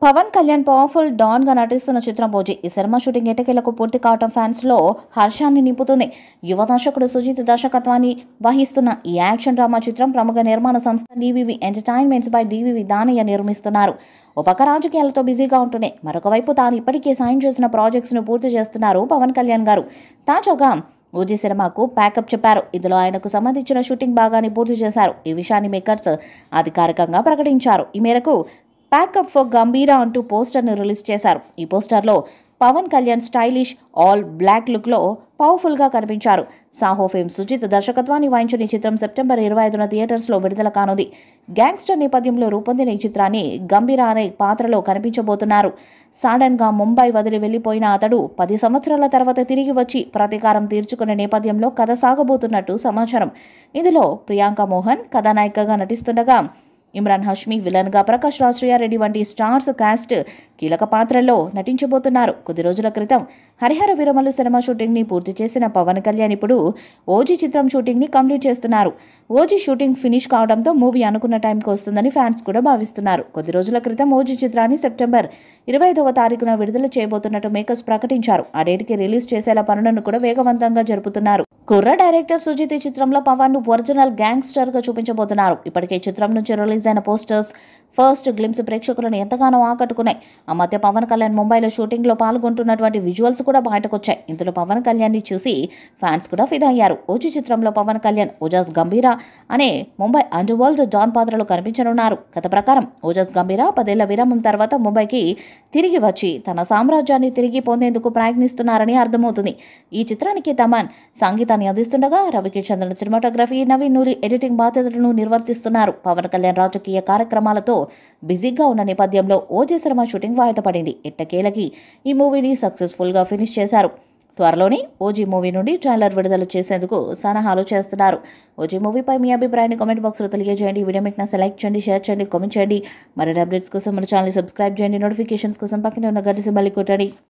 Pawan Kalyan powerful don గా నటిస్తున్న చిత్రం ఓజీ. ఈ సినిమా షూటింగ్ ఎటకేలకు పూర్తి కావటం ఫ్యాన్స్ లో హర్షాన్ని నింపుతుంది. యువ దర్శకుడు సుజిత్ దర్శకత్వాన్ని వహిస్తున్న ఈ యాక్షన్ డ్రామా చిత్రం ప్రముఖ నిర్మాణ సంస్థ DVV entertainments by DVV Danayya నిర్మిస్తున్నారు. ఒక పక్క రాజకీయాలతో బిజీగా ఉంటూనే మరొక వైపు తాను ఇప్పటికే సైన్ చేసిన ప్రాజెక్ట్స్ ను పూర్తి చేస్తున్నారు పవన్ కళ్యాణ్ గారు. తాజాగా ఓజీ సినిమాకు ప్యాకప్ చెప్పారు. ఇందులో ఆయనకు సంబంధించిన షూటింగ్ భాగాన్ని పూర్తి చేశారు. ఈ విషయాన్ని మేకర్స్ అధికారికంగా ప్రకటించారు. ఈ మేరకు ప్యాకప్ ఫర్ గంభీరా అంటూ పోస్టర్ను రిలీజ్ చేశారు. ఈ పోస్టర్లో Pawan Kalyan stylish all black లుక్లో పవర్ఫుల్గా కనిపించారు. సాహో ఫేమ్ సుజిత్ దర్శకత్వాన్ని వహించిన ఈ చిత్రం సెప్టెంబర్ 25న థియేటర్స్లో విడుదల కానుంది. గ్యాంగ్స్టర్ నేపథ్యంలో రూపొందిన ఈ చిత్రాన్ని గంభీరా అనే పాత్రలో కనిపించబోతున్నారు. సడన్గా ముంబై వదిలి వెళ్లిపోయిన అతడు 10 సంవత్సరాల తర్వాత తిరిగి వచ్చి ప్రతీకారం తీర్చుకునే నేపథ్యంలో కథ సాగబోతున్నట్టు సమాచారం. ఇందులో ప్రియాంక మోహన్ కథానాయికగా నటిస్తుండగా ఇమ్రాన్ హష్మి విలన్గా, ప్రకాష్ రాజ్ రెడ్డి వంటి స్టార్స్ కాస్ట్ కీలక పాత్రల్లో నటించబోతున్నారు. కొద్ది రోజుల క్రితం హరిహర విరమలు సినిమా షూటింగ్ని పూర్తి చేసిన పవన్ కళ్యాణ్ ఇప్పుడు ఓజీ చిత్రం షూటింగ్ని కంప్లీట్ చేస్తున్నారు. ఓజీ షూటింగ్ ఫినిష్ కావడంతో మూవీ అనుకున్న టైంకి వస్తుందని ఫ్యాన్స్ కూడా భావిస్తున్నారు. కొద్ది రోజుల క్రితం ఓజీ చిత్రాన్ని సెప్టెంబర్ 25వ తారీఖున విడుదల చేయబోతున్నట్టు మేకర్స్ ప్రకటించారు. ఆ డేట్కి రిలీజ్ చేసేలా పనులను కూడా వేగవంతంగా జరుపుతున్నారు. కుర్ర డైరెక్టర్ సుజిత్ ఈ చిత్రంలో పవన్ ను ఒరిజినల్ గ్యాంగ్స్టర్ గా చూపించబోతున్నారు. ఇప్పటికే చిత్రం నుంచి రిలీజ్ అయిన పోస్టర్స్, ఫస్ట్ గ్లిమ్స్ ప్రేక్షకులను ఎంతగానో ఆకట్టుకున్నాయి. ఆ మధ్య పవన్ కళ్యాణ్ ముంబైలో షూటింగ్ లో పాల్గొంటున్నటువంటి విజువల్స్ కూడా బయటకొచ్చాయి. ఇందులో పవన్ కళ్యాణ్ ని చూసి ఫ్యాన్స్ కూడా ఫిదా అయ్యారు. ఓజీ చిత్రంలో పవన్ కళ్యాణ్ ఓజాస్ గంభీరా అనే ముంబై అండర్ వరల్డ్ డాన్ పాత్రలో కనిపించనున్నారు. కథ ప్రకారం ఓజాస్ గంభీరా 10 ఏళ్ల విరామం తర్వాత ముంబైకి తిరిగి వచ్చి తన సామ్రాజ్యాన్ని తిరిగి పొందేందుకు ప్రయత్నిస్తున్నారని అర్థమవుతుంది. ఈ చిత్రానికి తమన్ సంగీతాన్ని అందిస్తుండగా రవికిషన్ సినిమాటోగ్రఫీ, నవీన్ నూరి ఎడిటింగ్ బాధ్యతలను నిర్వర్తిస్తున్నారు. పవన్ కళ్యాణ్ రాజకీయ కార్యక్రమాలతో బిజీగా ఉన్న నేపథ్యంలో ఓజీ సినిమా షూటింగ్ వాయిదా పడింది. ఎట్టకేలకి ఈ మూవీని సక్సెస్ఫుల్గా ఫినిష్ చేశారు. త్వరలోనే ఓజీ మూవీ నుండి ట్రైలర్ విడుదల చేసేందుకు సన్నాహాలు చేస్తున్నారు. ఓజీ మూవీపై మీ అభిప్రాయాన్ని కామెంట్ బాక్స్లో తెలియజేయండి. వీడియో మీకు నచ్చితే లైక్ చేయండి, షేర్ చేయండి, కామెంట్ చేయండి. మరిన్ని అప్డేట్స్ కోసం మన ఛానల్ సబ్స్క్రైబ్ చేయండి. నోటిఫికేషన్స్ కోసం పక్కనే ఉన్న గంట సింబల్ కొట్టండి.